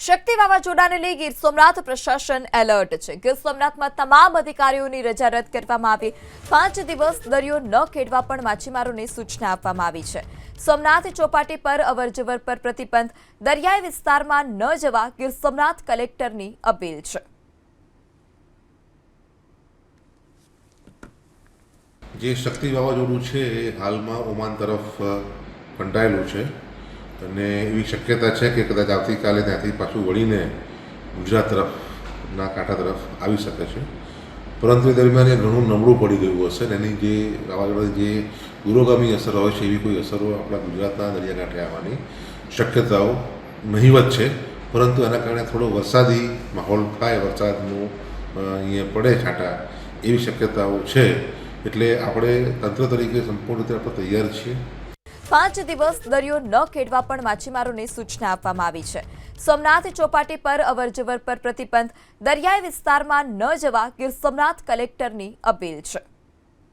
શક્તિ વાવાઝોડાને લઈ ગીર સોમનાથ પ્રશાસન એલર્ટ છે। ગીર સોમનાથમાં તમામ અધિકારીઓની રજા રદ કરવામાં આવી। 5 દિવસ દરિયો ન ખેડવા પણ માછીમારોને સૂચના આપવામાં આવી છે। સોમનાથ ચોપાટી પર અવરજવર પર પ્રતિબંધ, દરિયાઈ વિસ્તારમાં ન જવા ગીર સોમનાથ કલેક્ટરની અપીલ છે। જે શક્તિ વાવાઝોડું છે એ હાલમાં ઓમાન તરફ ફંટાયેલું છે અને એવી શક્યતા છે કે કદાચ આવતીકાલે ત્યાંથી પાછું વળીને ગુજરાત તરફના કાંઠા તરફ આવી શકે છે, પરંતુ એ દરમિયાન એ ઘણું નબળું પડી ગયું હશે અને એની જે વાવાઝોડાની જે દૂરોગામી અસર હોય છે એવી કોઈ અસરો આપણા ગુજરાતના દરિયાકાંઠે આવવાની શક્યતાઓ નહીવત છે। પરંતુ એના કારણે થોડો વરસાદી માહોલ થાય, વરસાદનું અહીંયા પડે છાંટા, એવી શક્યતાઓ છે। એટલે આપણે તંત્ર તરીકે સંપૂર્ણ રીતે આપણે તૈયાર છીએ। 5 દિવસ દરિયો ન ખેડવા પણ માછીમારોને સૂચના આપવામાં આવી છે। સોમનાથ ચોપાટી પર અવરજવર પર પ્રતિબંધ, દરિયાઈ વિસ્તારમાં ન જવા ગીર સોમનાથ કલેક્ટરની અપીલ છે।